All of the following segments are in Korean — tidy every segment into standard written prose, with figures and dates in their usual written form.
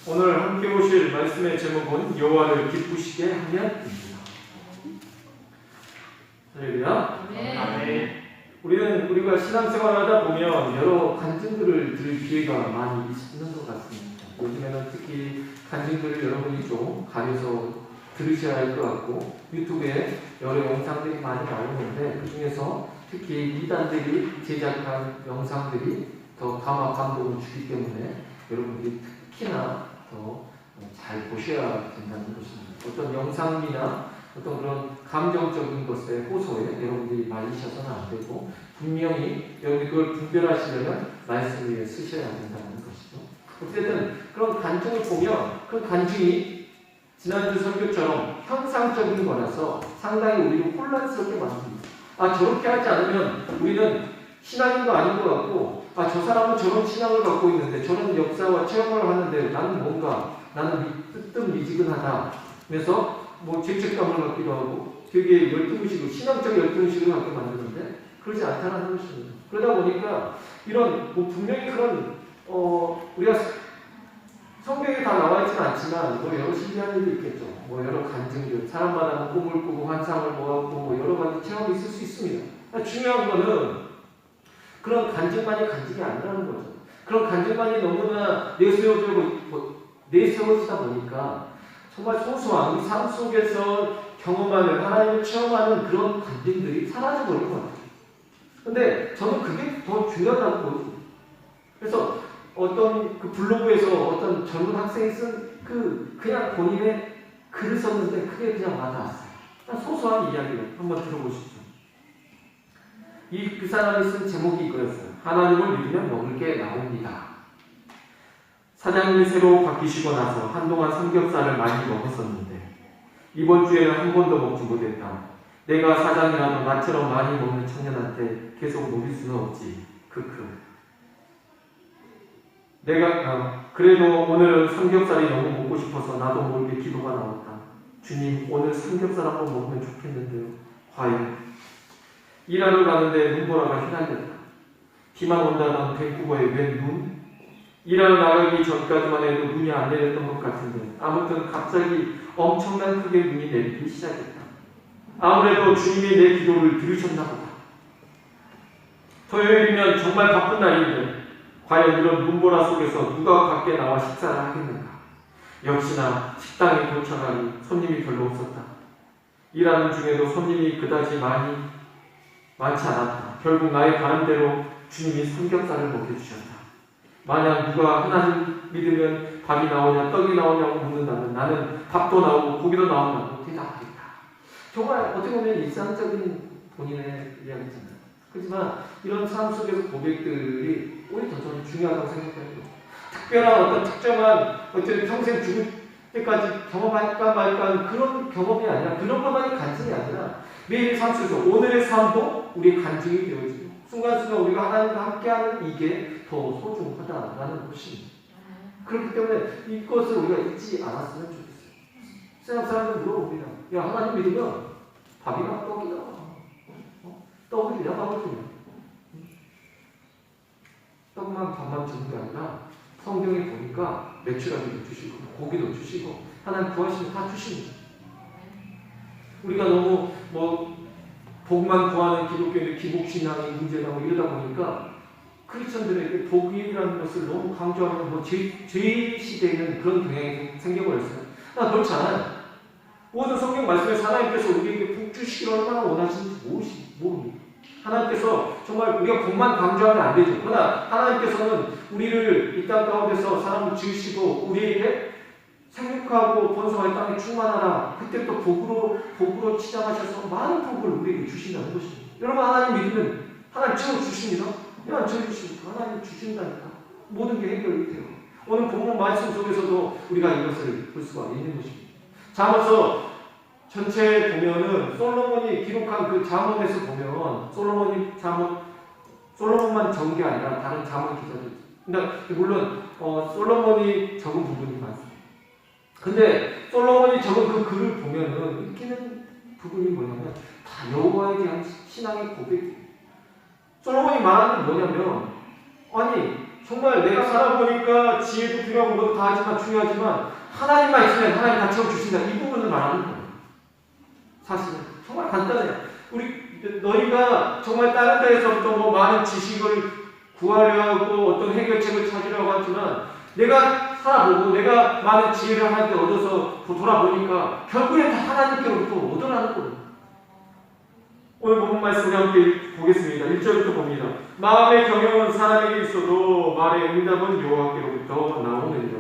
오늘 함께 보실 말씀의 제목은 여호와를 기쁘시게 하면입니다. 할렐루야. 아멘. 우리가 신앙생활하다 보면 여러 간증들을 들을 기회가 많이 있는 것 같습니다. 요즘에는 특히 간증들을 여러분이 좀 가려서 들으셔야 할 것 같고, 유튜브에 여러 영상들이 많이 나오는데 그 중에서 특히 이단들이 제작한 영상들이 더 감화 감동을 주기 때문에 여러분들이 특히나 더 잘 보셔야 된다는 것입니다. 어떤 영상이나 어떤 그런 감정적인 것에 호소에 여러분들이 말리셔서는 안 되고, 분명히 여러분이 그걸 분별하시려면 말씀 위에 쓰셔야 된다는 것이죠. 어쨌든 그런 간증을 보면 그 간증이 지난주 설교처럼 형상적인 거라서 상당히 우리를 혼란스럽게 만듭니다. 저렇게 하지 않으면 우리는 신앙인도 아닌 것 같고, 저 사람은 저런 신앙을 갖고 있는데 저런 역사와 체험을 하는데 나는 뜨뜻미지근하다 하면서 죄책감을 갖기도 하고 되게 열등의식을, 신앙적 열등의식을 갖게 만드는데 그러지 않다는 것입니다. 그러다 보니까 이런 분명히 그런 우리가 성경에 다 나와 있지는 않지만 여러 신기한 일도 있겠죠. 여러 간증들, 사람마다 꿈을 꾸고 환상을 보았고 여러 가지 체험이 있을 수 있습니다. 중요한 거는 그런 간증만이 간증이 아니라는 거죠. 그런 간증만이 너무나 내세워지다 보니까 정말 소소한 우리 삶 속에서 경험하는, 하나님을 체험하는 그런 간증들이 사라져버린 것 같아요. 근데 저는 그게 더 중요하다고 보여요. 그래서 어떤 그 블로그에서 어떤 젊은 학생이 쓴 그냥 본인의 글을 썼는데 그게 그냥 와닿았어요. 소소한 이야기를 한번 들어보시죠. 그 사람이 쓴 제목이 이거였어요. 하나님을 믿으면 먹을 게 나옵니다. 사장님이 새로 바뀌시고 나서 한동안 삼겹살을 많이 먹었었는데 이번 주에는 한 번도 먹지 못했다. 내가 사장이라도 나처럼 많이 먹는 청년한테 계속 먹일 수는 없지. 그래도 오늘은 삼겹살이 너무 먹고 싶어서 나도 모르게 기도가 나왔다. 주님, 오늘 삼겹살 한번 먹으면 좋겠는데요. 과연? 일하러 가는데 눈보라가 휘날렸다. 비만 온다던 밴쿠버에 웬 눈? 일하러 나가기 전까지만 해도 눈이 안 내렸던 것 같은데 아무튼 갑자기 엄청난 크게 눈이 내리기 시작했다. 아무래도 주님이 내 기도를 들으셨나 보다. 토요일이면 정말 바쁜 날인데 과연 이런 눈보라 속에서 누가 밖에 나와 식사를 하겠는가. 역시나 식당에 도착하니 손님이 별로 없었다. 일하는 중에도 손님이 그다지 많지 않았다. 결국 나의 바람대로 주님이 삼겹살을 먹여주셨다. 만약 누가 하나님 믿으면 밥이 나오냐 떡이 나오냐고 묻는다면 나는 밥도 나오고 고기도 나온다고 대답하겠다. 정말 어떻게 보면 일상적인 본인의 이야기잖아요. 그렇지만 이런 삶 속에서 고백들이 오히려 더 저는 중요하다고 생각해요. 특별한 어떤 특정한 어떤 평생 죽을 때까지 경험할까 말까 하는 그런 경험이 아니라, 그런 것만이 간증이 아니라 매일 삶 속에서 오늘의 삶도 우리의 간증이 되어지고 순간순간 우리가 하나님과 함께하는 이게 더 소중하다라는 것입니다. 그렇기 때문에 이것을 우리가 잊지 않았으면 좋겠어요. 세상 사람들 물어봅니다. 야, 하나님 믿으면 밥이나 떡이나 떡을 그냥 밥을 주냐? 떡만 밥만 주는 게 아니라 성경에 보니까 메추라기도 주시고 고기도 주시고 하나님 구하시면 다 주십니다. 우리가 너무 복만 구하는 기독교인의 기복신앙이 문제다 이러다 보니까 크리스천들에게 복이라는 것을 너무 강조하는 죄시되는 그런 경향이 생겨버렸어요. 그렇지 않아요. 모든 성경 말씀에서 하나님께서 우리에게 복 주시기를 얼마나 원하시는지 모릅니다. 하나님께서 정말 우리가 복만 강조하면 안 되죠. 그러나 하나님께서는 우리를 이 땅 가운데서 사람을 지으시고 우리에게 생육하고 번성할 땅에 충만하라. 그때부터 복으로 치장하셔서 많은 복을 우리에게 주신다는 것입니다. 여러분, 하나님 믿으면 하나님 채워주십니다. 안 채워주십니까? 하나님 주신다니까. 모든 게 해결이 돼요. 오늘 본문 말씀 속에서도 우리가 이것을 볼 수가 있는 것입니다. 잠언서 전체에 보면은 솔로몬이 기록한 그 잠언에서 보면 솔로몬만 적은 게 아니라 다른 잠언 기자들. 그러니까 물론 솔로몬이 적은 부분이 많습니다. 근데 솔로몬이 적은 그 글을 보면은 느끼는 부분이 뭐냐면 다 여호와에 대한 신앙의 고백이에요. 솔로몬이 말하는 게 뭐냐면 정말 내가 살아보니까 지혜도 필요하고 뭐도 다 하지만 중요하지만 하나님만 있으면 하나님 다 채워주신다. 이 부분을 말하는 거예요. 사실은 정말 간단해요. 너희가 정말 다른 데에서부터 뭐 많은 지식을 구하려 하고 어떤 해결책을 찾으려고 하지만 내가 살아보고 내가 많은 지혜를 하나님께 얻어서 돌아보니까 결국엔 다 하나님께로부터 얻어라는 거예요. 오늘 본문 말씀을 함께 보겠습니다. 1절부터 봅니다. 마음의 경영은 사람에게 있어도 말의 응답은 여호와께로부터 나오느니라.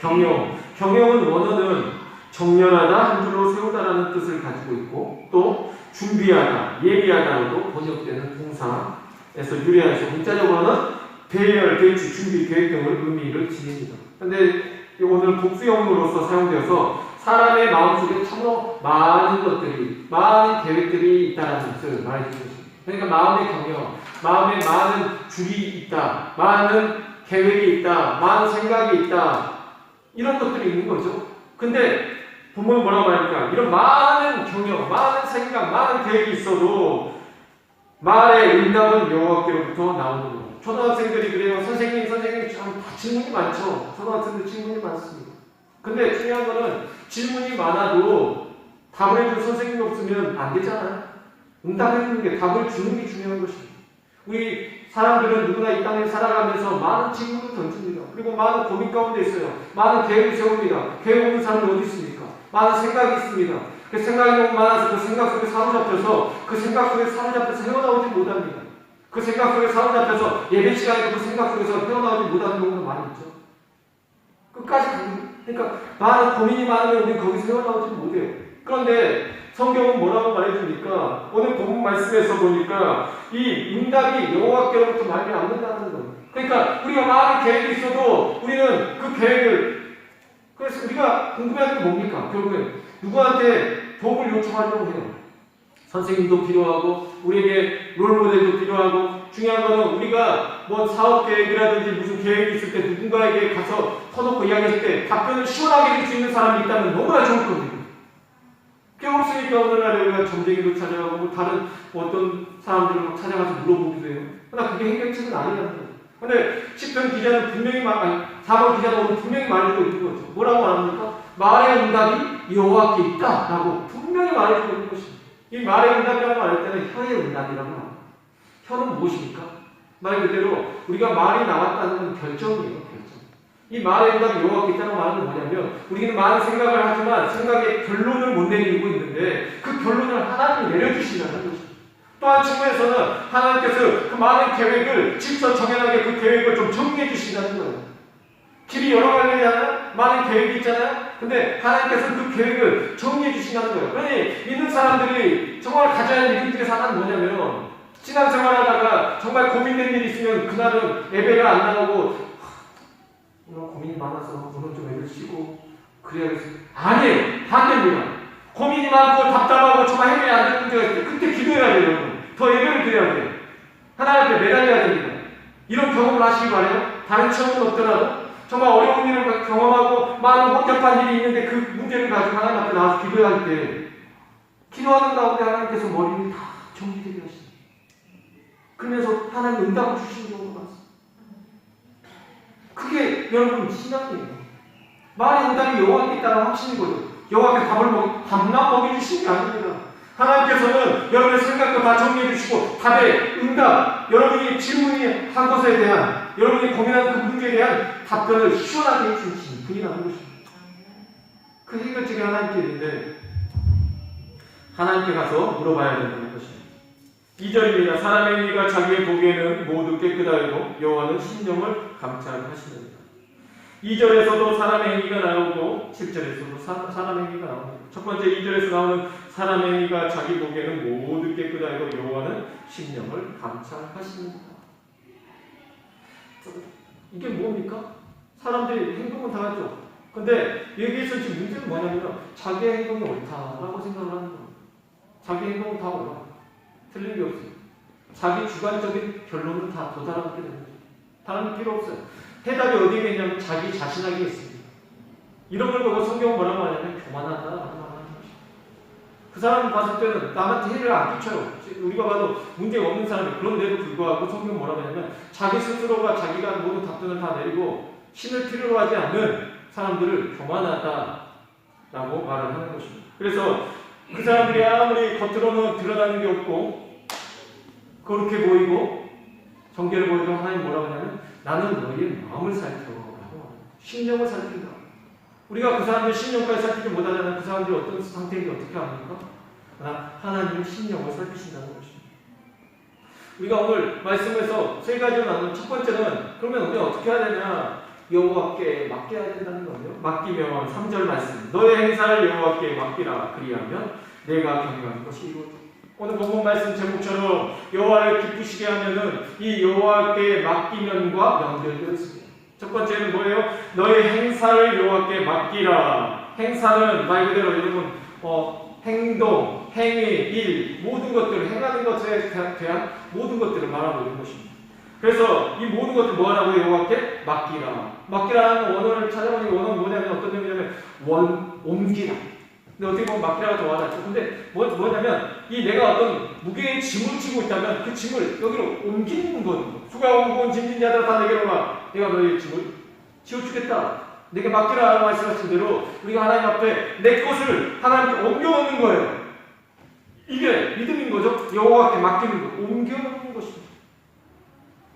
경영은 원어는 정렬하다, 한 줄로 세우다라는 뜻을 가지고 있고 또 준비하다, 예비하다로도 번역되는 동사에서 유래해서 문자적으로는 대열, 대치, 준비, 계획 등을 의미를 지닙니다. 그런데 오늘 복수형으로서 사용되어서 사람의 마음속에 참으로 많은 것들이, 많은 계획들이 있다는 것을 말해주는 것입니다. 그러니까 마음의 경영, 마음에 많은 줄이 있다, 많은 계획이 있다, 많은 생각이 있다, 이런 것들이 있는 거죠. 근데 본문은 뭐라고 하니까 이런 많은 경영, 많은 생각, 많은 계획이 있어도 말의 응답은 여호와께로부터 나오는 거예요. 초등학생들이 그래요. 선생님 참 질문이 많죠. 초등학생들 질문이 많습니다. 근데 중요한 거는 질문이 많아도 답을 해줄 선생님이 없으면 안 되잖아요. 응답해주는 게, 답을 주는 게 중요한 것입니다. 우리 사람들은 누구나 이 땅에 살아가면서 많은 질문을 던집니다. 그리고 많은 고민 가운데 있어요. 많은 계획을 세웁니다. 계획 없는 사람이 어디 있습니까? 많은 생각이 있습니다. 그 생각이 너무 많아서 그 생각 속에 사로잡혀서 헤어나오지 못합니다. 그 생각 속에 사로잡혀서 예배 시간에 그 생각 속에서 헤어나오지 못하는 경우가 많이 있죠. 끝까지 그러니까 많은 고민이 많으면 우리 거기서 헤어나오지 못해요. 그런데 성경은 뭐라고 말해줍니까? 오늘 본문 말씀에서 보니까 이 응답이 여호와께로부터 말미암는다는 거예요. 그러니까 우리가 많은 계획이 있어도 우리는 그 계획을, 그래서 우리가 궁금해하는 게 뭡니까? 결국엔 누구한테 도움을 요청하려고 해요. 선생님도 필요하고 우리에게 롤모델도 필요하고 중요한 거는 우리가 뭐 사업 계획이라든지 무슨 계획이 있을 때 누군가에게 가서 터놓고 이야기했을 때 답변을 시원하게 줄 수 있는 사람이 있다면 너무나 좋을 겁니다. 그게 없으니까 오늘날에 우리가 점쟁이도 찾아가고 뭐 다른 어떤 사람들을 찾아가서 물어보기도 해요. 그러나 그게 해결책은 아니라는 거예요. 근데 10편 기자는 분명히 4번 기자는 오늘 분명히 말해주고 있는 거죠. 뭐라고 말합니까? 말의 응답이 여호와께 있다라고 분명히 말해주고 있는 것입니다. 이 말의 응답이라고 말할 때는 혀의 응답이라고 합니다. 혀는 무엇입니까? 말 그대로 우리가 말이 나왔다는 건 결정이에요. 결정. 이 말의 응답이 여호와께 있다고 말하는 건 뭐냐면 우리는 많은 생각을 하지만 생각의 결론을 못 내리고 있는데 그 결론을 하나님이 내려주신다는 것입니다. 또 한 측면에서는 하나님께서 그 많은 계획을 직선정연하게 그 계획을 좀 정리해 주신다는 거예요. 길이 여러 갈래잖아요. 많은 계획이 있잖아요. 근데 하나님께서 그 계획을 정리해 주신다는 거예요. 그러니 믿는 사람들이 정말 가져야 할 믿음 중에서 하나는 뭐냐면 신앙생활하다가 정말 고민된 일이 있으면 그날은 예배가 안 나오고 고민이 많아서 오늘 좀 예배를 쉬고 그래야겠어요. 아니에요. 반대입니다. 고민이 많고 답답하고 정말 해결이 안 되는 문제가 있을 때 그때 기도해야 돼요. 여러분. 더 예배를 드려야 돼요. 하나님 앞에 매달려야 됩니다. 이런 경험을 하시기 바래요. 다른 체험은 없더라도 정말 어려운 일을 경험하고 많은 복잡한 일이 있는데 그 문제를 가지고 하나님 앞에 나와서 기도할 때 기도하는 가운데 하나님께서 머리를 다 정리되게 하십니다. 그러면서 하나님 응답을 주시는 경우가 많습니다. 그게 여러분 신앙이에요. 말의 응답이 여호와께 있다는 확신인 거죠. 여호와께 밥만 먹여주시는 게 아닙니다. 하나님께서는 여러분의 생각도 다 정리해 주시고 답의 응답, 여러분이 질문이 한 것에 대한 여러분이 고민하는 그 문제에 대한 답변을 시원하게 해주시는 분이라는 것입니다. 그 해결책이 하나님께 있는데 하나님께 가서 물어봐야 된다는 것입니다. 2절입니다. 사람의 의가 자기의 보기에는 모두 깨끗하여도 여호와는 심령을 감찰하시느니라. 2절에서도 사람의 행위가 나오고 7절에서도 사람의 행위가 나옵니다. 첫 번째 2절에서 나오는 사람의 행위가 자기 보기에는 모두 깨끗하고 여호와는 심령을 감찰하십니다. 이게 뭡니까? 사람들이 행동은 다 하죠. 근데 여기에서 지금 문제는 뭐냐면 자기의 행동이 옳다라고 생각을 하는 거예요. 자기 행동은 다 옳아. 틀린 게 없어요. 자기 주관적인 결론은 다 도달하게 되는 거죠. 다른 필요 없어요. 해답이 어디에 있냐면 자기 자신에게 있습니다. 이런 걸 보고 성경은 뭐라고 하냐면 교만하다라고 말하는 것입니다. 그 사람 봤을 때는 남한테 해를 안 끼쳐요. 우리가 봐도 문제가 없는 사람이 그런데도 불구하고 성경 뭐라고 하냐면 자기 스스로가 자기가 모든 답변을 다 내리고 신을 필요로 하지 않는 사람들을 교만하다라고 말을 하는 것입니다. 그래서 그 사람들이 아무리 겉으로는 드러나는 게 없고 그렇게 보이고 정죄를 보이도 하나님 뭐라고 하냐면 나는 너희의 마음을 살펴라고 심령을 살핀다. 우리가 그 사람들 심령까지 살피지 못하잖아요. 그 사람들이 어떤 상태인지 어떻게 압니까? 하나님의 심령을 살피신다는 것입니다. 우리가 오늘 말씀에서 세 가지로 나누는 첫 번째는 그러면 우리가 어떻게 해야 되냐? 여호와께 맡겨야 된다는 거예요. 맡기면 3절 말씀 너의 행사를 여호와께 맡기라 그리하면 내가 경영하는 것이 이루어져. 오늘 본문 말씀 제목처럼 여호와를 기쁘시게 하면은 이 여호와께 맡기면과 연결되어 있습니다. 첫 번째는 뭐예요? 너의 행사를 여호와께 맡기라. 행사는 말 그대로 여러분 행동, 행위, 일 모든 것들을 행하는 것에 대한 모든 것들을 말하고 있는 것입니다. 그래서 이 모든 것들 뭐하라고 여호와께 맡기라. 맡기라는 원어를 찾아보니 원어는 뭐냐면 어떤 의미냐면 옮기라. 근데 어떻게 보면 맡기라가 더 와닿죠. 근데 뭐냐면 이 내가 어떤 무게의 짐을 지고 있다면 그 짐을 여기로 옮기는 거예요. 수고하고 무거운 짐진 자들아 다 내게로 와. 내가 너희의 짐을 지어주겠다. 내게 맡기라고 말씀하신 대로 우리가 하나님 앞에 내 것을 하나님께 옮겨놓는 거예요. 이게 믿음인 거죠. 여호와께 맡기는 거. 옮겨놓는 것입니다.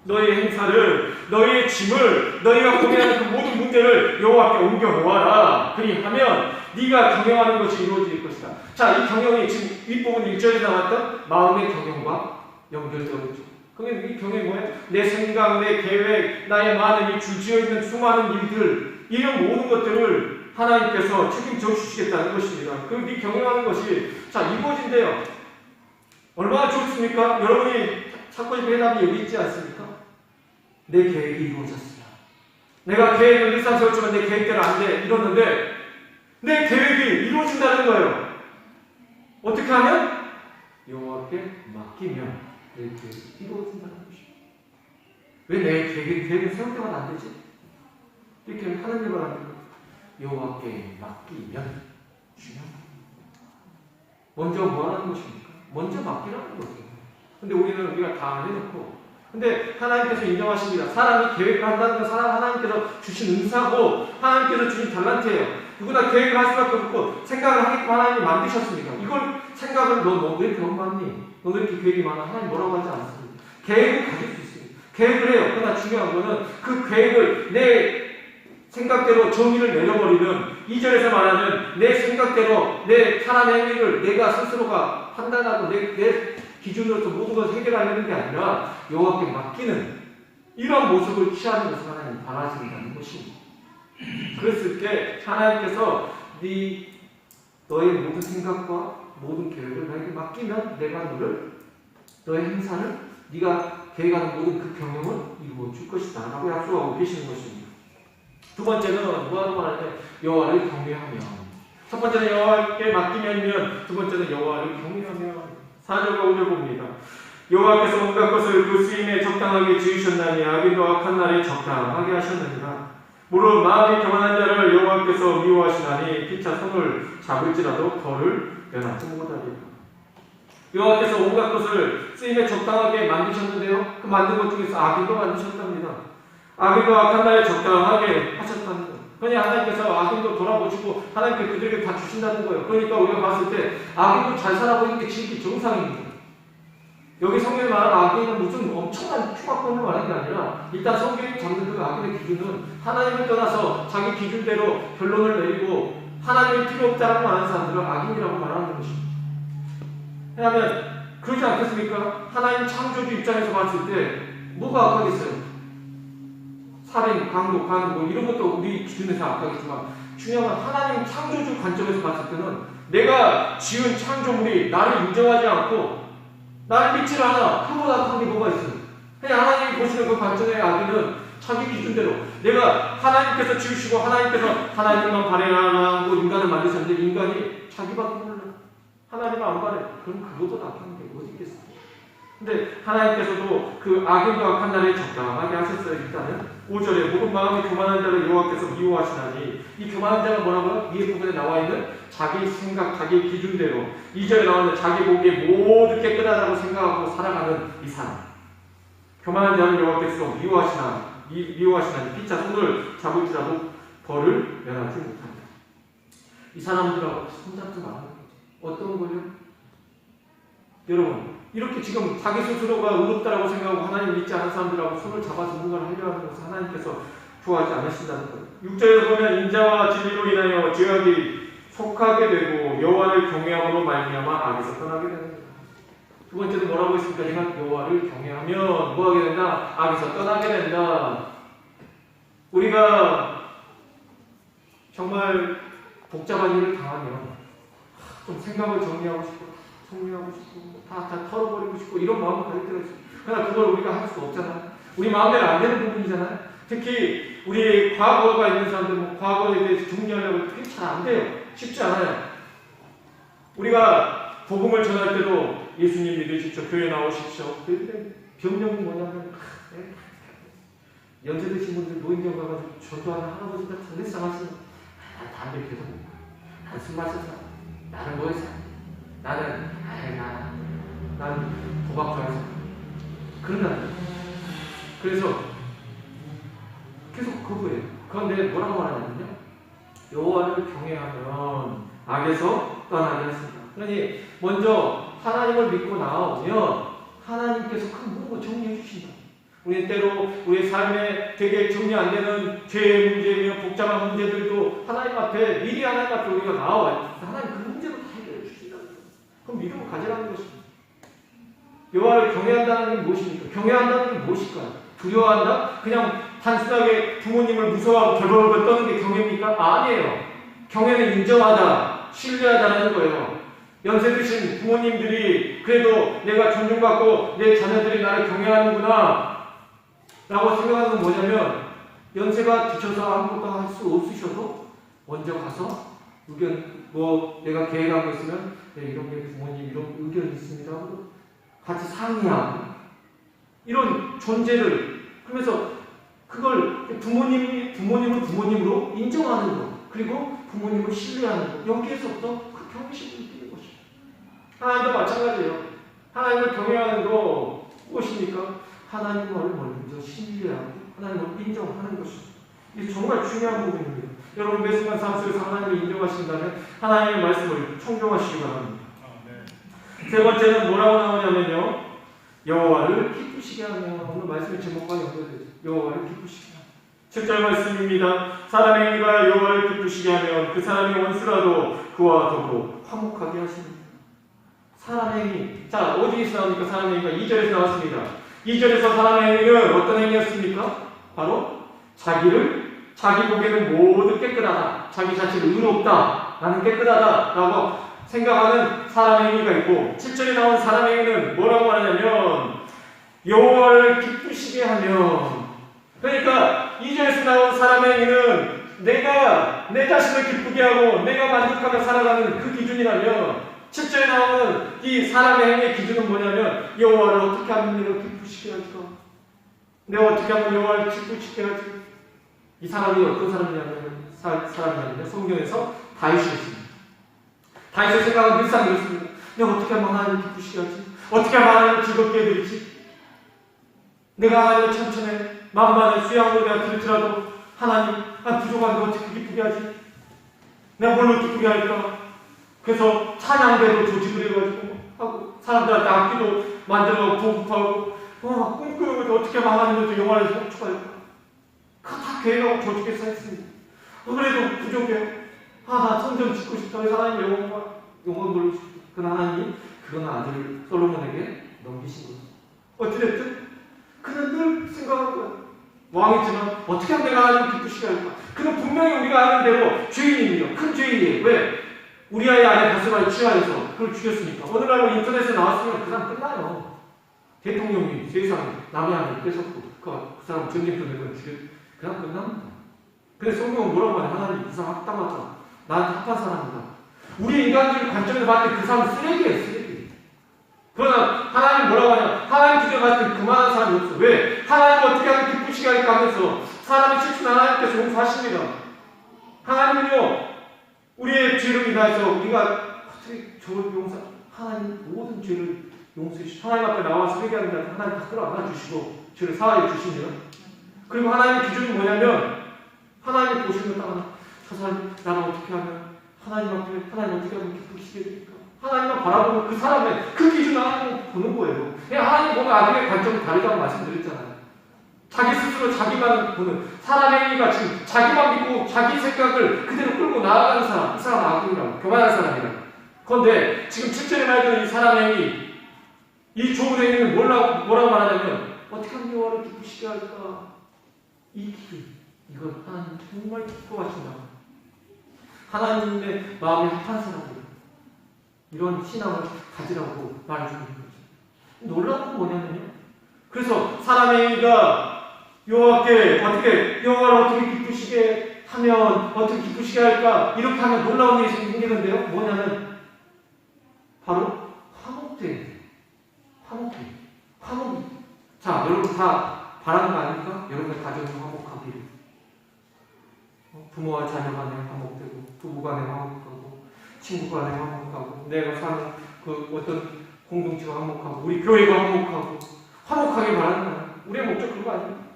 너의 행사를, 너의 짐을, 너희가 고민하는 그 모든 문제를 여호와께 옮겨놓아라. 그리하면 네가 경영하는 것이 이루어질 것이다. 자, 이 경영이 지금 윗부분 1절에 나왔던 마음의 경영과 연결되어 있죠. 그러면 이 경영이 뭐예요? 내 생각, 내 계획, 나의 많은 이 주지어 있는 수많은 일들, 이런 모든 것들을 하나님께서 책임져 주시겠다는 것입니다. 그럼 이 경영하는 것이 자 이루어진대요. 얼마나 좋습니까? 여러분이 찾고 싶은 해답이 여기 있지 않습니까? 내 계획이 이루어졌어요. 내가 계획을 일상 세웠지만 내 계획대로 안 돼. 이러는데 내 계획이 이루어진다는 거예요. 어떻게 하면? 여호와께 맡기면 내 계획이 이루어진다는 것입니다. 왜 내 계획을 세울 때마다 안 되지? 이렇게 하는 일을 하는 거예요. 여호와께 맡기면 중요합니다. 먼저 뭐 하는 것입니까? 먼저 맡기라는 거예요. 근데 우리가 다 해놓고 근데 하나님께서 인정하십니다. 사람이 계획을 한다는 건 하나님께서 주신 은사고 하나님께서 주신 달란트예요. 누구나 계획을 할 수밖에 없고 생각을 하게끔 하나님이 만드셨습니다. 이걸 생각을 너 왜 이렇게 많니? 너 왜 이렇게 계획이 많아? 하나님 뭐라고 하지 않습니다. 계획을 가질 수 있어요. 계획을 해요. 그러나 중요한 거는 그 계획을 내 생각대로 정의를 내려버리는 2절에서 말하는 내 생각대로 내 사람의 행위를 내가 스스로가 판단하고 내 기준으로서 모든 것을 해결하려는 게 아니라 여호와께 맡기는 이런 모습을 취하는 것을 하나님 바라신다는 것입니다. 그랬을 때 하나님께서 너의 모든 생각과 모든 계획을 나에게 맡기면 내가 너의 행사를 네가 계획하는 모든 그 경영을 이루어 줄 것이다 라고 약속하고 계시는 것입니다. 두 번째는 뭐하고 말하냐면 여호와를 경외하며 첫 번째는 여호와께 맡기면이면 두 번째는 여호와를 경외하며 4절과 5절 봅니다. 여호와께서 온갖 것을 그 쓰임에 적당하게 지으셨나니 악인도 악한 날에 적당하게 하셨느니라. 무릇 마음이 교만한 자를 여호와께서 미워하시나니 피차 손을 잡을지라도 벌을 면하지 못하리라. 여호와께서 온갖 것을 쓰임에 적당하게 만드셨는데요. 그 만든 것 중에서 악인도 만드셨답니다. 악인도 악한 날에 적당하게 하셨다는 거예요. 그러니 하나님께서 악인도 돌아보시고 하나님께 그들에게 다 주신다는 거예요. 그러니까 우리가 봤을 때 악인도 잘 살아보이는 게 지극히 정상입니다. 여기 성경에 말하는 악인은 무슨 엄청난 흉악범을 말하는 게 아니라 일단 성경이 잡는 그 악인의 기준은 하나님을 떠나서 자기 기준대로 결론을 내리고 하나님이 필요 없다라고 말하는 사람들을 악인이라고 말하는 것입니다. 왜냐하면 그러지 않겠습니까? 하나님 창조주 입장에서 봤을 때 뭐가 악하겠어요? 살인, 강도, 간, 이런 것도 우리 기준에서 악하겠지만 중요한 건 하나님 창조주 관점에서 봤을 때는 내가 지은 창조물이 나를 인정하지 않고 나를 믿질 않아. 그보다 악한 게 뭐가 있어요? 그냥 하나님이 보시는 그 관점의 악인은 자기 기준대로 내가 하나님께서 지으시고 하나님만 바라라고 인간을 만드셨는데 인간이 자기밖에 몰라. 하나님을 안 바래. 그럼 그것보다 악한 게 어디 있겠어요? 근데 하나님께서도 그 악인과 악한 날에 적당하게 하셨어요. 일단은 5절에 모든 마음이 교만한 자를 여호와께서 미워하시나니, 이 교만한 자가 뭐라고요? 위에 부분에 나와 있는 자기 생각, 자기 기준대로 2절에 나와 있는 자기 보기에 모두 깨끗하다고 생각하고 살아가는 이 사람, 교만한 자를 여호와께서 미워하시나니 피차 손을 잡을지라도 벌을 면하지 못합니다. 이 사람들하고 손잡지 말아요. 어떤 거요? 여러분, 이렇게 지금 자기 스스로가 의롭다라고 생각하고 하나님 믿지 않은 사람들하고 손을 잡아서 뭔가를 하려 하는 것을 하나님께서 좋아하지 않으신다는 거예요. 6절에 보면 인자와 진리로 인하여 죄악이 속하게 되고 여호와를 경외함으로 말미암아 악에서 떠나게 되는 거예요. 두 번째는 뭐라고 했습니까? 내가 여호와를 경외하면 뭐하게 된다? 악에서 떠나게 된다. 우리가 정말 복잡한 일을 당하면 좀 생각을 정리하고 싶고 다 털어버리고 싶고 이런 마음을 가질 때가 있어요. 그러나 그걸 우리가 할 수 없잖아요. 우리 마음대로 안 되는 부분이잖아요. 특히 우리 과거가 있는 사람들, 과거에 대해서 정리하려고 그게 잘 안 돼요. 쉽지 않아요. 우리가 복음을 전할 때도 예수님 믿으십시오, 교회 나오십시오. 병명이 뭐냐면 연세 드신 분들 노인정 가가지고 전도하는 할아버지 같은 헬상하시는 담배 계속 먹고 술 마셔서 나는 뭐해서 나는 도박 좋아해서 그런다는. 그래서 계속 거부해요. 그런데 뭐라고 말하냐면요, 여호와를 경외하면 악에서 떠나게 하십니다. 그러니 먼저 하나님을 믿고 나오면 하나님께서 큰 모든 걸 정리해 주신다. 우리는 때로 우리의 삶에 되게 정리 안 되는 죄의 문제며 복잡한 문제들도 하나님 앞에, 미리 하나님 앞에 우리가 나와요. 하나님 그 문제도 다 해결해 주신다. 그럼 믿음을 가지라는 것입니다. 여호와를 경외한다는 게 무엇입니까? 경외한다는 게 무엇일까요? 두려워한다? 그냥 단순하게 부모님을 무서워하고 벌벌벌 떠는 게 경외입니까? 아니에요. 경외는 인정하다, 신뢰하다는 거예요. 연세 드신 부모님들이 그래도 내가 존중받고 내 자녀들이 나를 경외하는구나 라고 생각하는 건 뭐냐면, 연세가 지쳐서 아무것도 할 수 없으셔도 먼저 가서 의견, 내가 계획하고 있으면 이런 게 부모님 이런 의견이 있습니다 하고 같이 상의하고 이런 존재를, 그러면서 그걸 부모님을 부모님으로 인정하는 것, 그리고 부모님을 신뢰하는 것, 여기에서부터 그 경외심이 있는 것입니다. 하나님도 마찬가지예요. 하나님을 경외하는 거 무엇입니까? 하나님을 먼저 신뢰하고 하나님을 인정하는 것입니다. 이게 정말 중요한 부분입니다. 여러분, 매 순간 삶 속에서 하나님을 인정하신다면 하나님의 말씀을 청종하시기 바랍니다. 세 번째는 뭐라고 나오냐면요, 여호와를 기쁘시게 하며, 오늘 말씀의 제목과 연결되죠. 여호와를 기쁘시게 하며. 7절 말씀입니다. 사람의 행위가 여호와를 기쁘시게 하면 그 사람의 원수라도 그와 더불어 화목하게 하십니다. 사람의 행위. 자, 어디에서 나옵니까? 사람의 행위가 2절에서 나왔습니다. 2절에서 사람의 행위는 어떤 행위였습니까? 바로 자기 보기에는 모두 깨끗하다, 자기 자체를 의롭다, 나는 깨끗하다 라고 생각하는 사람의 행위가 있고, 7절에 나온 사람의 행위는 뭐라고 하냐면 여호와를 기쁘시게 하면, 그러니까 2절에서 나온 사람의 행위는 내가 내 자신을 기쁘게 하고 내가 만족하며 살아가는 그 기준이라면, 7절에 나오는 이 사람의 행위의 기준은 뭐냐면 여호와를 어떻게 하면 내가 기쁘시게 할까? 내가 어떻게 하면 여호와를 기쁘시게 하지? 이 사람이 어떤 사람이냐면 성경에서 다윗이었습니다. 다윗의 생각은 늘상 이렇습니다. 내가 어떻게 하면 하나님을 기쁘시게 하지? 어떻게 하면 하나님을 즐겁게 해드리지? 내가 하나님을 천천히 만반의 수양으로 내가 드릴지라도 하나님, 부족한데 어떻게 기쁘게 하지? 내가 뭘로 기쁘게 할까? 그래서 찬양대로 조직을 해가지고 하고 사람들한테 악기도 만들어가고 보급하고 꿈꾸는 어떻게 하면 하나님을 영화를 성취할까? 그거 다 계획하고 조직해서 했습니다. 그래도 부족해요. 나 성전 짓고 싶다. 하나님 영광 돌리고 싶다. 그 하나님이 그건 아들 솔로몬에게 넘기신 거죠. 어찌됐든 그는 늘 생각하는 거예요. 왕이지만 어떻게 하면 내가 하나님을 기쁘시게 할까? 그는 분명히 우리가 아는 대로 죄인입니다. 큰 죄인이에요. 왜? 우리아의 아내 바세바를 취하해서 그걸 죽였으니까. 어느 날 인터넷에 나왔으면 그 사람 끝나요. 대통령이 세상에 남의 아내를 뺏었고 그 사람 전쟁터 내고 그 사람 끝납니다. 그래서 성경은 뭐라고 하냐? 하나님 이 사람 합당하다, 나한테 합한 사람이다. 우리 인간적인 관점에서 봤을 때 그 사람은 쓰레기예요. 쓰레기. 그러나 하나님 뭐라고 하냐? 하나님 기대 말씀 그만한 사람이 없어. 왜? 하나님 어떻게 하면 기쁘시게 할까 하면서 사람의 실수는 하나님께서 용서하십니다. 하나님은요, 우리의 죄를 인하여서 우리가 어떻게 저를 하나님 모든 죄를 용서해 주시고 하나님 앞에 나와서 회개합니다. 하나님 다 끌어안아 주시고 죄를 사하여 주시면, 그리고 하나님의 기준이 뭐냐면 하나님 보시는 저 사람 나를 어떻게 하면 하나님 앞에 하나님 어떻게 하면 기쁘시게 됩니까? 하나님만 바라보면 그 사람의 그 기준을 하나님 보는 거예요. 그냥 하나님 보면 아들의 관점이 다르다고 말씀드렸잖아요. 자기 스스로 자기만 보는 사람의 행위가 지금 자기만 믿고 자기 생각을 그대로 끌고 나아가는 사람, 이 사람은 악인이라고, 교만한 사람이라고. 그런데 지금 7절에 말하는 이 사람의 행위, 이 좋은 행위는 뭐라고 말하냐면 어떻게 하면 여호와를 기쁘시게 할까? 이 기준, 이건 하나님 정말 기뻐하신다. 하나님의 마음에 합한 사람들, 이런 신앙을 가지라고 말해주는 거죠. 놀라운 건 뭐냐면요, 그래서 사람의 행위가 여호와께 여호와를 어떻게 기쁘시게 하면 어떻게 기쁘시게 할까? 이렇게 하면 놀라운 일이 생기는데요. 뭐냐면 바로 화목이. 자, 여러분 다 바라는 거 아닙니까? 여러분의 가정이 화목하기를. 부모와 자녀 간에 화목되고, 부부 간에 화목하고, 친구 간에 화목하고, 내가 사는 그 어떤 공동체가 화목하고, 우리 교회가 화목하게 바라는 거예요. 우리의 목적 그거 아닙니까?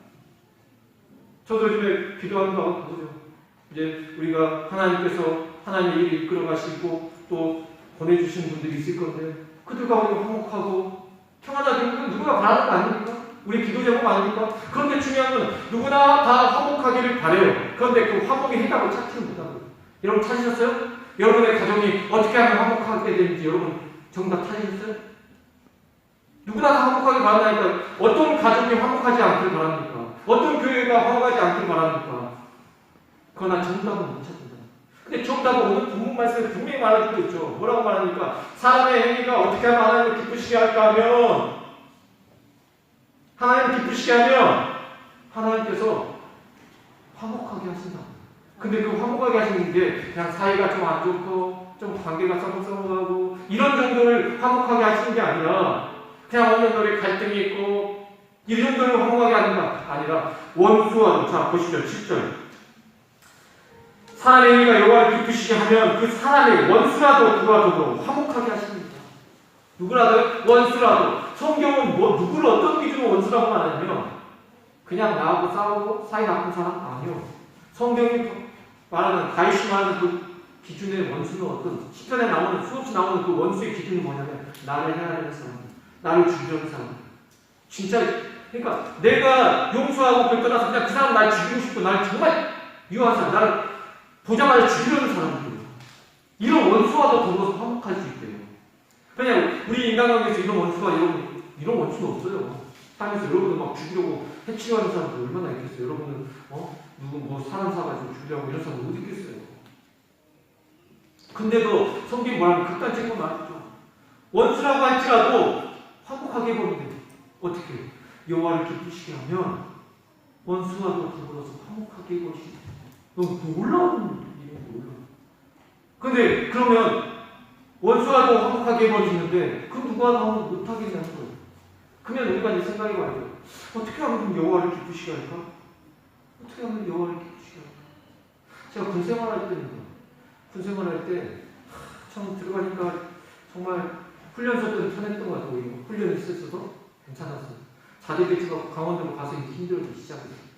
저도 요즘에 기도하는 거 보죠. 이제 우리가 하나님께서 하나님의 일을 이끌어 가시고 또 보내주신 분들이 있을 건데, 그들과 우리가 화목하고 평안하게, 누구나 바라는 거 아닙니까? 우리 기도 제목 아닙니까? 그런데 중요한 건 누구나 다 화목하기를 바래요. 그런데 그 화목의 해답을 찾지는 못하고요. 여러분 찾으셨어요? 여러분의 가정이 어떻게 하면 화목하게 되는지 여러분 정답 찾으셨어요? 누구나 다 화목하게 바란다니까. 어떤 가족이 화목하지 않길 바랍니까? 어떤 교회가 화목하지 않길 바랍니까? 그러나 정답은 못 찾는다. 근데 정답은 오늘 본문 말씀에 분명히 말해주고 있죠. 뭐라고 말하니까 사람의 행위가 어떻게 하면 하나님을 기쁘시게 할까 하면, 하나님을 기쁘시게 하면 하나님께서 화목하게 하신다. 근데 그 화목하게 하시는 게 그냥 사이가 좀 안 좋고 좀 관계가 썩어가고 이런 정도를 화목하게 하시는 게 아니라, 그냥 어느 정도의 갈등이 있고 이 정도를 화목하게 하는 게 아니라 원수와도, 자 보시죠. 10절. 사람의 행위가 여호와를 기쁘시게 하면 그 사람의 원수라도 누구라도 화목하게 하십니다. 누구라도, 원수라도. 성경은 누구를 어떤 기준으로 원수라고 말하냐면 그냥 나하고 싸우고 사이 나쁜 사람 아니요. 성경이 말하는, 다윗이 말하는 그 기준의 원수는 어떤, 시편에 나오는, 수없이 나오는 그 원수의 기준은 뭐냐면 나를 해하려는 사람, 나를 죽이려는 사람. 진짜, 그러니까 내가 용서하고 그걸 떠나서 그냥 그 사람 날 죽이고 싶고 날 정말 미워하는 사람, 나를 보자마자 죽이려는 사람들, 이런 원수와도 더불어서 화목할 수 있대요. 그냥 우리 인간관계에서 이런 원수가 이런 원수는 없어요. 살면서 여러분을 막 죽이려고 해치려는 사람들 얼마나 있겠어요. 여러분은 누구 뭐 사람 사가지고 죽이려고 이런 사람 어디 있겠어요. 근데도 성경이 뭐라면 극단적인 건 아니죠. 원수라고 할지라도 화목하게 해버리는데 어떻게 여호와를 기쁘시게 하면 원수와도 더불어서 화목하게 해버리시죠. 너무 놀라운 일이에요. 근데 그러면 원수와도 화목하게 해버리시는데 그 누구와도 화목 못하게 하는 거예요. 그러면 우리가 이제 생각해봐야죠. 어떻게 하면 여호와를 기쁘시게 할까? 어떻게 하면 여호와를 기쁘시게 할까? 제가 군생활할 때입니다. 군생활할 때 처음 들어가니까 정말 훈련소 때는 편했던 것 같아요. 훈련이 있었어도 괜찮았어요. 자대 배치가 강원도로 가서 이제 힘들어지기 시작했어요.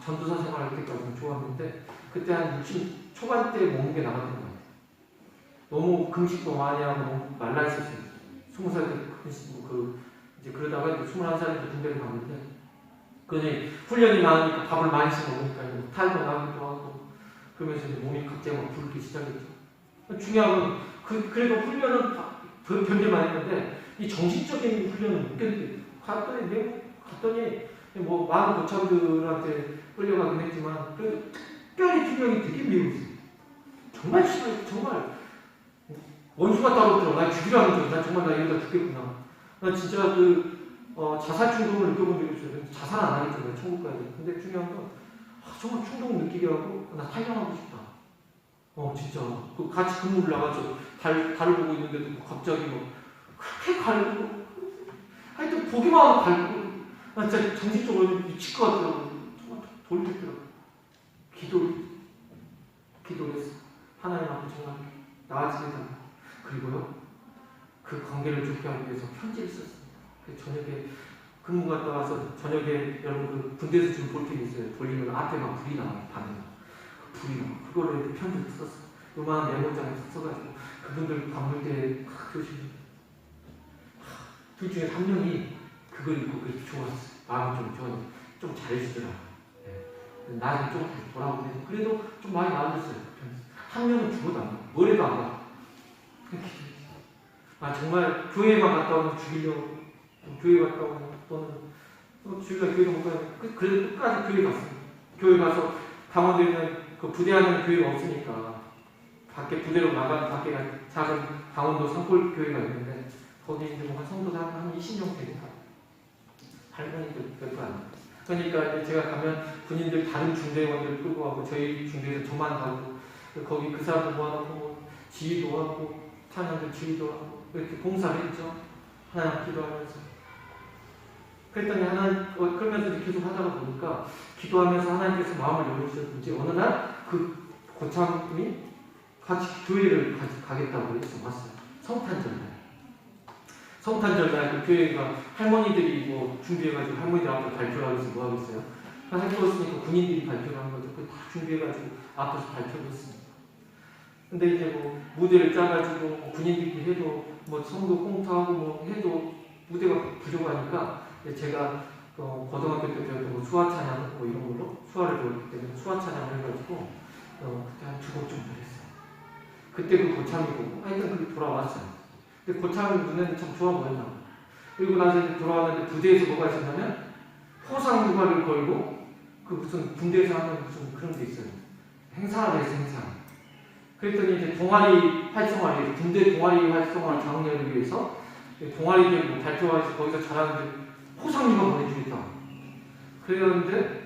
전도사 생활할 때까지는 좋았는데 그때 한 60 초반 때 몸무게 나갔던 것 같아요. 너무 금식도 많이 하고 너무 말라 있었어요. 20살 때 이제 그러다가 이제 21살에 군대를 갔는데, 근데 훈련이 많으니까 밥을 많이 먹으니까 탈도 나기도 하고 그러면서 이제 몸이 갑자기 막 붓기 시작했죠. 중요한 건 그래도 훈련은 견딜만 했는데 이 정신적인 훈련은 못 견뎌요. 갔더니 뭐 많은 고참들한테 끌려가긴 했지만 그래도 특별히 투병이 되게 미웠어요. 정말 심하게, 정말 원수가 따로 없더라고. 날 죽이라는 줄. 난 정말 나 이러다 죽겠구나. 난 진짜 자살 충동을 느껴본 적이 있어요. 자살 안 하겠잖아요. 천국 가야 돼. 근데 중요한 건 정말 충동을 느끼게 하고 나 탈영하고 싶다. 진짜 같이 근무를 나가서 달을 보고 있는데도 갑자기 그렇게 갈고 하여튼 보기만 하고 갈고 나 진짜 정신적으로 미칠 것 같더라고요. 정말 돌겠더라고요. 기도를 했어. 하나님 앞에 정말 나아지게 달라고. 그리고요, 그 관계를 좋게 하기 위해서 편지를 썼습니다. 저녁에 근무 갔다 와서 저녁에 여러분 그 군대에서 지금 볼펜이 있어요. 돌리면 앞에 막 불이 나와요. 반에 불이 나와. 그걸로 이렇게 편지를 썼어. 요만한 메모장에 써가지고 그분들 방문 때 교실 둘 중에 한 명이 그걸 읽고 그렇게 좋았어. 마음이 좀 좋았어. 좀 잘해주더라고. 네. 나는 좀 돌아오고 그래도 좀 많이 나아졌어요. 한 명은 죽어도 안 가. 뭐래도 안 가. 정말 교회만 갔다 오면 죽이려고 교회 갔다 오면 또는 주일날 교회도 못 가요. 그래도 끝까지 교회 갔습니다. 교회 가서 강원도에 있는 그 부대하는 교회가 없으니까 밖에 부대로 나가는 밖에 작은 강원도 산골 교회가 있는데 거기 이제 뭔가 성도가 한 20명 되니까 할머니들 몇 번. 그러니까 이제 제가 가면 군인들 다른 중대원들 끌고 가고 저희 중대에서 저만 가고 거기 그 사람들 모아놓고 뭐 지휘도 하고 찬양들 지휘도 하고 이렇게 봉사를 했죠. 하나님 기도하면서. 그랬더니 그러면서 계속 하다가 보니까 기도하면서 하나님께서 마음을 열어주셨는지 어느 날 그 고참이 같이 교회를 가겠다고 해서 왔어요. 성탄절날 그 교회가 할머니들이 뭐 준비해가지고 할머니들 앞에 발표를 하면서 뭐 하겠어요? 할 거였으니까 군인들이 발표를 하는 거죠. 그거 다 준비해가지고 앞에서 발표를 했습니다. 근데 이제 뭐 무대를 짜가지고 뭐 군인들끼리 해도 뭐 성도 꽁투하고 뭐 해도 무대가 부족하니까 제가 고등학교 때 배웠던 거 수화 찬양 뭐 이런 걸로 수화를 배웠기 때문에 수화 찬양을 해가지고 그때 한 2곡 정도 했어요. 그때 그 고참이 보고 하여튼 그게 돌아왔어요. 근데 고참 눈에는 참 좋아 보였나. 그리고 나서 이제 돌아왔는데 부대에서 뭐가 있었냐면 포상 누가를 걸고 그 무슨 군대에서 하는 무슨 그런 게 있어요. 행사를 해서 행사. 그랬더니 이제 동아리 활성화를 군대 동아리 활성화를 장려하기 위해서 동아리들 뭐 발표해서 거기서 잘하는데 포상류가 보내주겠다. 그랬는데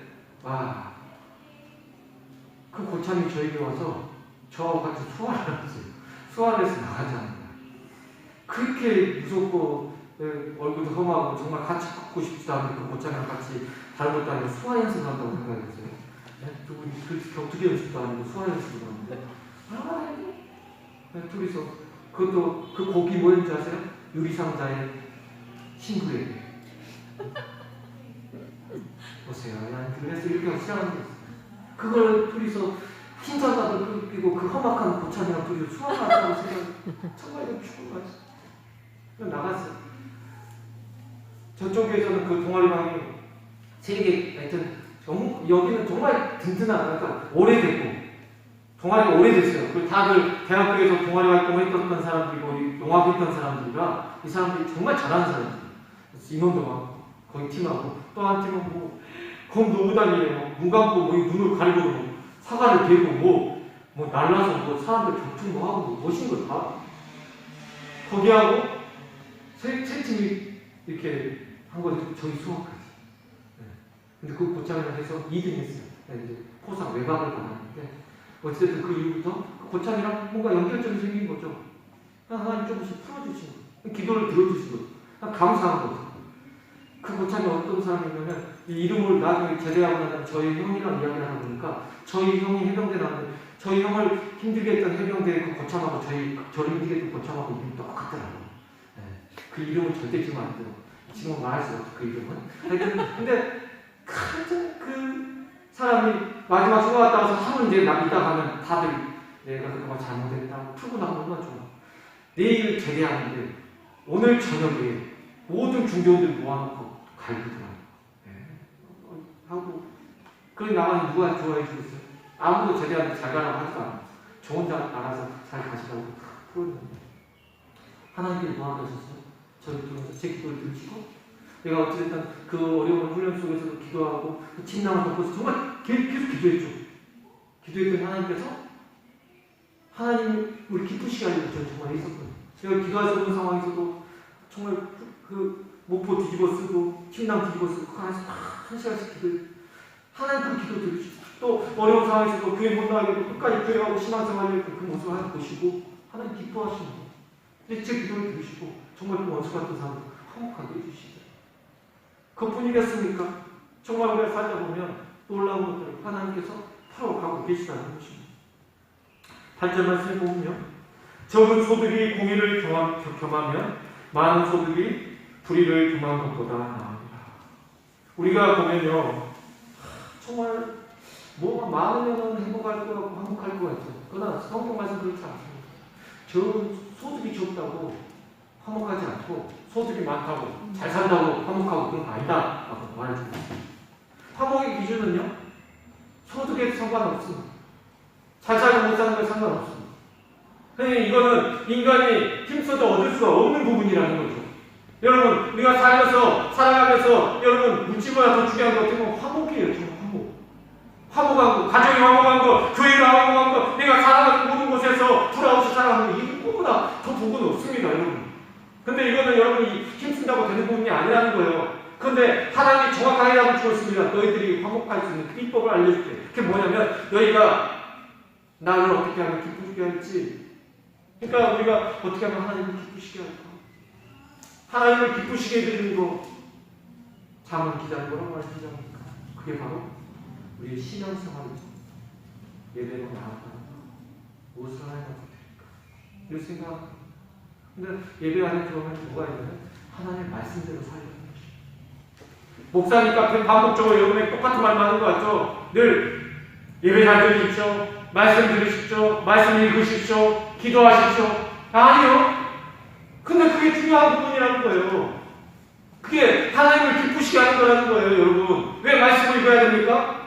그 고참이 저에게 와서 저하고 같이 수화를 했어요. 수화를 해서 나가자는 거야. 그렇게 무섭고 얼굴도 험하고 정말 같이 걷고 싶지도 않은 그 고참이랑 같이 다른 것도 아니고 수화 연습을 한다고 생각했어요. 두 분이 그렇게 격투기 연습도 아니고 수화 연습을 하는데 둘이서 그것도 그 곡이 뭐였는지 아세요? 유리상자의 신부에게 보세요. 그래서 이렇게 하고 시작하는 게 있어요. 그걸 둘이서 흰자가도 그리고 그 험악한 고참이랑 둘이서 수화를 한다고 생각해. 정말 이거 죽은 거지. 그냥 나갔어요. 저쪽에서는 그 동아리방이 세계 하여튼 여기는 정말 든든한 그러니까 오래됐고 동아리가 오래됐어요. 그리고 다들 대학교에서 동아리 활동을 했던 사람들이고 농악했던 사람들이라 이 사람들이 정말 잘하는 사람들. 인원도 많고 거기 팀하고 또 한 팀은 뭐 검 노고 다니네요. 눈 감고 뭐 눈을 가리고 뭐 사과를 대고 뭐 날라서 뭐 사람들 격투 뭐 하고 뭐 멋진 거 다 거기하고 세 팀이 이렇게 한 거죠. 저희 수업까지. 네. 근데 그 고참이랑 해서 2등 했어요. 네, 이제 포상 외박을 받았는데 어쨌든 그 이후부터 그 고참이랑 뭔가 연결점이 생긴 거죠. 하나님 조금씩 풀어주신 거, 기도를 들어주신 거, 감사한 거죠. 그 고참이 어떤 사람이냐면 이 이름을 나중에 제대하고 나면 저희 형이랑 이야기를 하다 보니까 저희 형이 해병대 나왔는데 저희 형을 힘들게 했던 해병대 그 고참하고 저를 힘들게 했던 고참하고 이름이 똑같더라고요. 네. 그 이름을 절대 지금 안 돼요. 지금 말할 수 없죠. 그 이름은. 근데 그 사람이 마지막 휴가 갔다 와서 하루 이제 이따 가면 다들 내가 그동안 잘못했다 풀고 나면 얼마나 좋아. 내일 제대하는데 오늘 저녁에 모든 중대원들 모아놓고 갈기더라고요. 네. 하고 그래 나가면 누가 좋아해 주겠어요? 아무도 제대하는데 잘 가라고 하지도 않아요. 저 혼자 나가서 잘 가시라고 풀었는데 하나님께서 뭐 하셨어요? 저를 통해서 제 기도를 들으시고 내가 어쨌든 그 어려운 훈련 속에서도 기도하고 그 침낭을 덮고서 정말 계속 기도했죠. 기도했더니 하나님께서 하나님을 기쁘시게 하려고 저는 정말 있었거든요. 제가 기도할 수 없는 상황에서도 정말 그 목포 뒤집어 쓰고 침낭 뒤집어 쓰고 한 시간씩 기도했어요. 하나님 그 기도 들으시고 또 어려운 상황에서도 교회 못 나가게도 끝까지 교회하고 신앙생활을 그 모습을 하나 보시고 하나님 기뻐하시는 거예요. 근데 제 기도를 들으시고 정말 그 원수 같은 사람을 화목하게 해주시죠. 그뿐이겠습니까? 정말 우리가 살다 보면 놀라운 것들을 하나님께서 풀어가고 계시다는 것입니다. 8절 말씀에 보면 적은 소득이 공의를 겸하면 많은 소득이 불의를 겸한 것보다 나으니라. 우리가 보면요, 정말 뭐가 많으면 행복할 것 같고 화목할 것 같죠. 그러나 성경 말씀 그렇지 않습니다. 적은 소득이 적다고 화목하지 않고 소득이 많다고 잘 산다고 화목하고 그런 거 아니다 라고 말해줍니다. 화목의 기준은요, 소득에 상관없습니다. 잘 살고 못 사는 건 상관없습니다. 이거는 인간이 힘써도 얻을 수가 없는 부분이라는 거죠. 여러분, 우리가 살아가면서 여러분 묻지보다 더 중요한 거 어떻게 보면 화목이에요. 정말 화목. 화목한 거, 가정이 화목한 거, 교회가 화목한 거, 내가 살아가는 모든 곳에서 불화없이 살아가는 거, 이거보다 더 복은 없습니다, 여러분. 근데 이거는 여러분이 힘쓴다고 되는 부분이 아니라는 거예요. 그런데 하나님이 정확하게 답을 주었습니다. 너희들이 화목할 수 있는 비법을 알려줄게. 그게 뭐냐면 너희가 나를 어떻게 하면 기쁘시게 할지, 그러니까 우리가 어떻게 하면 하나님을 기쁘시게 할까? 하나님을 기쁘시게 해드리는 거, 잠언 기자는 뭐라고 말씀하십니까? 그게 바로 우리의 신앙생활이죠. 예배로 나아가는 거. 무엇을 하나님께 드릴까? 이런 생각. 근데 예배 안에 들어오면 뭐가 있냐면 하나님의 말씀대로 살려는 것입니다. 목사님 카페 반복적으로 여러분의 똑같은 말만 하는 것 같죠? 늘 예배 잘 들으십시오. 말씀 들으십시오. 말씀 읽으십시오. 기도하십시오. 아니요. 근데 그게 중요한 부분이라는 거예요. 그게 하나님을 기쁘시게 하는 거라는 거예요, 여러분. 왜 말씀을 읽어야 됩니까?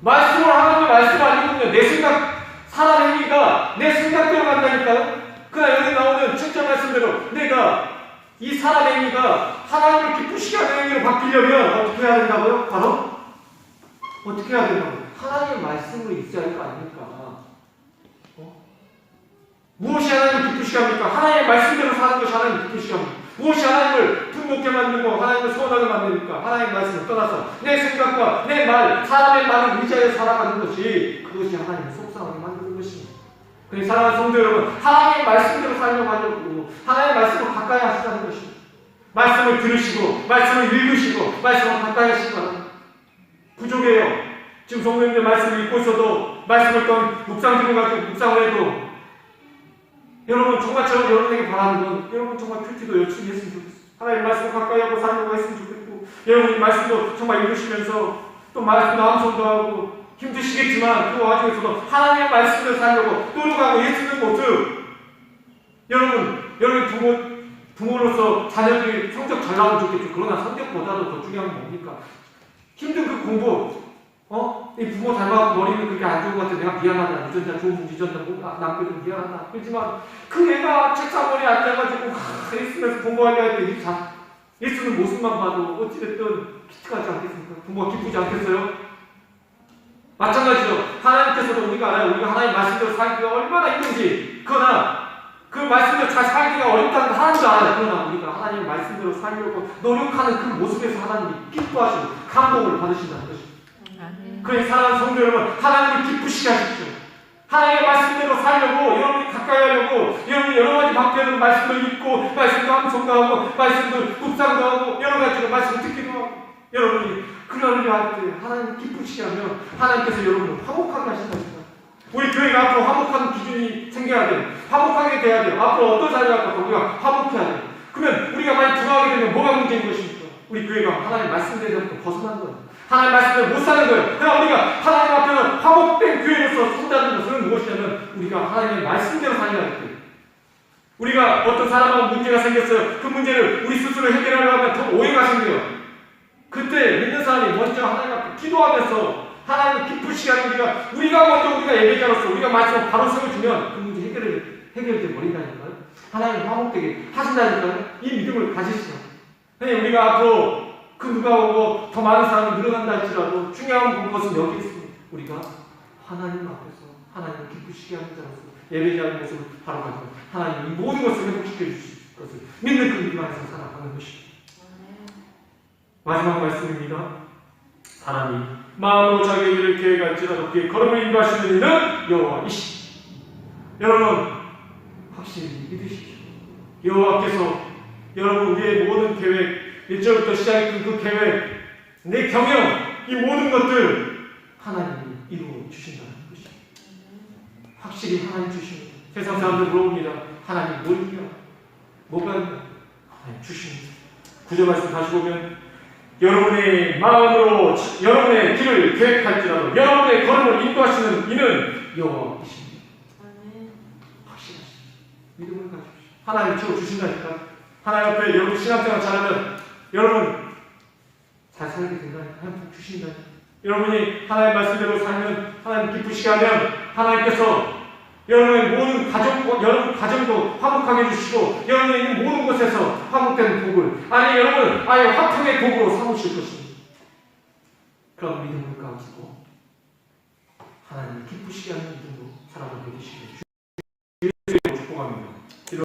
말씀을 하나님의 말씀 아니거든요. 내 생각, 사람 행위가 내 생각대로 간다니까요. 그러나 여기 나오는 7절 말씀대로 내가 이 사람 행위가 하나님을 기쁘시게 하는 행위로 바뀌려면 어떻게 해야 된다고요? 바로 어떻게 해야 된다고요? 하나님의 말씀으로 있어야 할 거 아닙니까? 무엇이 하나님을 기쁘시게 합니까? 하나님의 말씀대로 사는 것이 하나님을 기쁘시게 합니다. 무엇이 하나님을 분노케 만들고 하나님을 서운하게 만듭니까? 하나님의 말씀을 떠나서 내 생각과 내 말, 사람의 말을 의지하여 살아가는 것이, 그것이 하나님을 속상하게 만드는 것입니다. 그래서 사랑하는 성도 여러분, 하나님의 말씀대로 살려고 하려고 하나님의 말씀을 가까이 하시자는 것입니다. 말씀을 들으시고 말씀을 읽으시고 말씀을 가까이 하시기 바랍니다. 부족해요. 지금 성도님들 말씀을 읽고 있어도 말씀을 또 묵상 들어가지고 묵상을 해도 여러분 정말 저는 여러분에게 바라는 건 여러분 정말 큐티도 열심히 했으면 좋겠어요. 하나님의 말씀을 가까이 하고 살려고 했으면 좋겠고 여러분 이 말씀도 정말 읽으시면서 또 말씀 암송도 하고 힘드시겠지만 그 와중에서도 하나님의 말씀을 살려고 노력하고 애쓰는 모습, 여러분 부모로서 자녀들이 성적 잘 나오면 좋겠죠. 그러나 성적보다도 더 중요한 건 뭡니까? 힘든 그 공부, 이 부모 닮아서 머리는 그렇게 안 좋은 것 같아. 내가 미안하다. 유전자 좋은 유전자 남편은 미안하다. 그렇지만 그 애가 책상 머리에 앉아가지고 애쓰면서 공부하려 할 때 애쓰는 모습만 봐도 어찌됐든 기특하지 않겠습니까? 부모가 기쁘지 않겠어요? 마찬가지죠. 하나님께서도 우리가 알아요. 우리가 하나님 말씀대로 살기가 얼마나 힘든지. 그러나 그 말씀대로 잘 살기가 어렵다는 거 하나님도 알아요. 그러나 우리가 하나님 말씀대로 살려고 노력하는 그 모습에서 하나님이 기뻐하시고 감동을 받으신다는 것입니다. 그러니 사랑하는 성도 여러분, 하나님을 기쁘시게 하십시오. 하나님의 말씀대로 살려고 여러분이 가까이 하려고 여러분이 여러 가지 방편으로 말씀도 읽고 말씀도 암송도 하고 말씀도 묵상도 하고 여러 가지로 말씀을 듣기도 하고 여러분이 그러려 할 때 하나님을 기쁘시게 하면 하나님께서 여러분을 화목하게 하신다니까. 우리 교회가 앞으로 화목한 기준이 생겨야 돼요. 화목하게 돼야 돼요. 앞으로 어떤 자리가 갖고 우리가 화목해야 돼요. 그러면 우리가 많이 분화하게 되면 뭐가 문제인 것입니까? 우리 교회가 하나님 말씀대로부터 벗어난 거예요. 하나님 말씀대로 못 사는 거예요. 그러나 우리가 하나님 앞에는 화목된 교회로서 선다는 것은 무엇이냐면 우리가 하나님의 말씀대로 살려야 돼요. 우리가 어떤 사람하고 문제가 생겼어요. 그 문제를 우리 스스로 해결하려고 하면 더 오해가 생겨요. 그때 믿는 사람이 먼저 하나님 앞에 기도하면서 하나님을 기쁘시게 하는 우리가 먼저 우리가 예배자로서 우리가 말씀을 바로 세워주면 그 문제 해결돼 버린다니까요. 하나님 화목되게 하신다니까요. 이 믿음을 가지시죠. 우리가 앞으로 그 누가 오고 더 많은 사람이 늘어난다 할지라도 중요한 것은 여기 있습니다. 우리가 하나님 앞에서 하나님을 기쁘시게 하는 자로서 예배자의 모습을 바로 가지고 하나님이 모든 것을 회복시켜 주실 것을 믿는 그 믿음 안에서 살아가는 것입니다. 마지막 말씀입니다. 사람이 마음으로 자기의 일을 계획할지라도 그의 걸음을 인도하시는 이는 여호와이시니. 여러분 확실히 믿으십시오. 여호와께서 여러분 우리의 모든 계획, 1절부터 시작했던 그 계획, 내 경영, 이 모든 것들 하나님이 이루어 주신다는 것입니다. 확실히 하나님 주십니다. 세상 사람들 물어봅니다. 하나님 뭘 주냐? 뭐가 있냐? 하나님 주십니다. 9절 말씀 다시 보면 여러분의 마음으로 여러분의 길을 계획할지라도 여러분의 걸음을 인도하시는 이는 여호와이십니다. 확실하십니다. 믿음을 가지십시오. 하나님 채워주신다니까. 하나님 앞에 여러분 신앙생활 잘하면 여러분 잘 살게 된다니까. 하나님 복 주신다니까. 여러분이 하나님 말씀대로 살면 하나님 기쁘시게 하면 하나님께서 여러분의 모든 여러분 가정도 화목하게 해주시고 여러분의 있는 모든 곳에서 화목된 복을 여러분 아예 화평의 복으로 삼으실 것입니다. 그런 믿음을 가지고 하나님을 기쁘시게 하는 믿음으로 살아가게 되시길